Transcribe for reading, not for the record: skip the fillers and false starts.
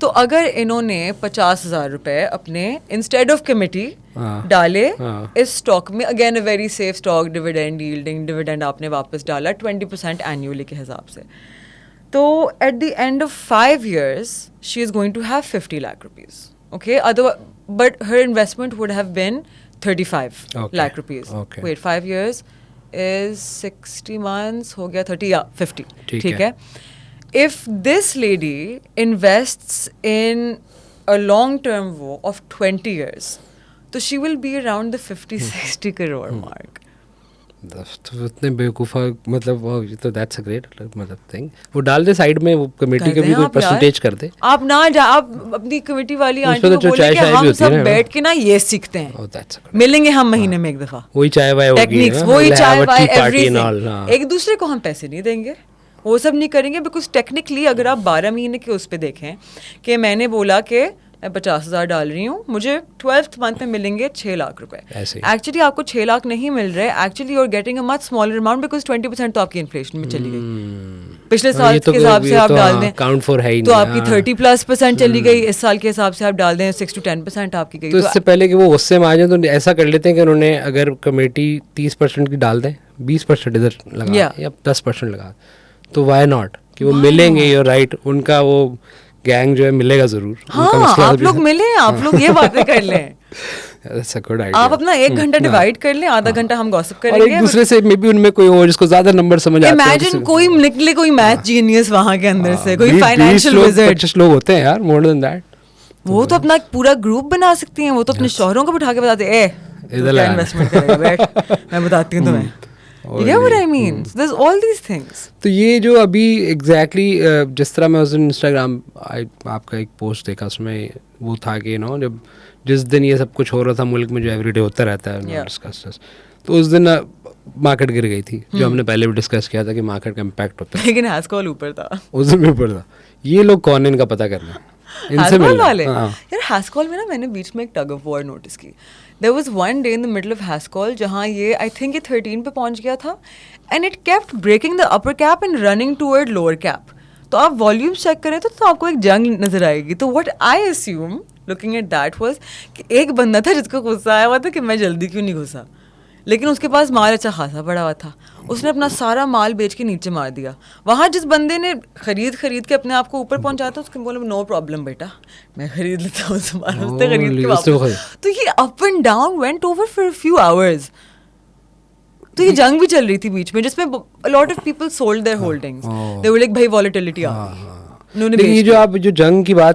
तो अगर इन्होंने 50,000 रुपए अपने इंस्टेड ऑफ कमिटी डाले इस स्टॉक में, again a very safe stock, dividend yielding, dividend आपने वापस डाला 20% एनुअली के हिसाब से, तो at the end of 5 years she is going to have 50 lakh rupees. Okay, but her investment would have been 35 lakh rupees. Okay. Wait, 5 years is 60 months, हो गया 30, yeah, 50. ठीक है. If this lady invests in a long-term wo of 20 years, तो she will be around the 50-60 crore mark. तो इतने बेवकूफ़ा, मतलब ये तो दैट्स अ ग्रेट मतलब थिंग. वो डाल दे साइड में, वो कमेटी के भी कोई परसेंटेज कर दे. आप ना आप अपनी कमेटी वाली आंटी को बोले कि हम सब बैठ के ना ये सीखते हैं, मिलेंगे हम महीने में एक दफा, वही चाय वाय टेक्निक्स, वही चाय वाय एवरीथिंग. एक दूसरे को हम पैसे नहीं देंगे, वो सब नहीं करेंगे. बिकॉज टेक्निकली अगर आप 12 महीने के उस पर देखें कि मैंने बोला कि मैं 50,000 डाल रही हूँ, मुझे 12th मंथ में मिलेंगे 6 लाख रुपए. एक्चुअली आपको 6 लाख नहीं मिल रहे, actually you are getting a much smaller amount because 20% तो आपकी इन्फ्लेशन में चली गई. पिछले साल के हिसाब से आप डाल दें तो आपकी 30+% चली गई. इस साल के हिसाब से आप डाल दें 6 to 10% आपकी गई. तो इससे पहले कि वो उससे में आ जाए, तो ऐसा कर लेते हैं कि उन्होंने अगर कमेटी 30% की डाल दें, 20% इधर लगा या 10% लगा, तो वाई नॉट कि वो मिलेंगे. योर राइट, उनका वो गैंग जो है मिलेगा जरूर. हाँ, आप लोग मिले, आप लोग ये बातें कर लें. That's a good idea. आप अपना 1 घंटा डिवाइड कर लें, आधा घंटा हम गॉसिप करेंगे. और एक दूसरे से मे बी उनमें कोई हो जिसको ज्यादा नंबर समझ आते हैं. इमेजिन कोई निकले, कोई मैथ जीनियस वहां के अंदर से, कोई फाइनेंशियल विज़र्ड. 25 लोग होते हैं यार, मोर देन दैट. वो तो अपना पूरा ग्रुप बना सकती हैं. वो तो अपने शौहरों को बिठा के बताते हैं, इधर इन्वेस्टमेंट करेगा, बैठ मैं बताती हूँ तुम्हें. You get what I mean? So there's all these things. तो ये जो अभी exactly जिस तरह मैं उस दिन Instagram आपका एक पोस्ट देखा, उसमें वो था कि जब जिस दिन ये सब कुछ हो रहा था मुल्क में, जो एवरीडे होता रहता है डिस्कस, तो उस दिन मार्केट गिर गई थी, जो हमने पहले भी डिस्कस किया था कि मार्केट का इम्पैक्ट होता है. लेकिन हैश कॉल ऊपर था, उस दिन भी ऊपर था. ये लोग कौन है, इनका पता करना, इनसे मिलना वाले. यार हैश कॉल में ना मैंने बीच में एक टग ऑफ वॉर नोटिस की. There was one day in the middle of Haskell जहाँ ये I think ये 13 पे पहुँच गया था, and it kept breaking the upper cap and running toward lower cap. तो आप वॉल्यूम चेक करें तो आपको एक जंग नजर आएगी. तो what I assume looking at that was कि एक बंदा था जिसको गुस्सा आया हुआ था कि मैं जल्दी क्यों नहीं घुसा, लेकिन उसके पास माल अच्छा खासा पड़ा हुआ था. उसने अपना सारा माल बेच के नीचे मार दिया. वहाँ जिस बंदे ने खरीद के अपने आप को ऊपर पहुंचाया था, उसके बोले नो प्रॉब्लम बेटा, मैं खरीद लेता हूँ सामान. उसने खरीद के वापस. तो ये up and down went over for a few hours. तो ये जंग भी चल रही थी बीच में, जिसमें a lot of people sold their holdings. They were like भाई वॉलेटिलिटी आ गई. ये जो आप जो जंग की बात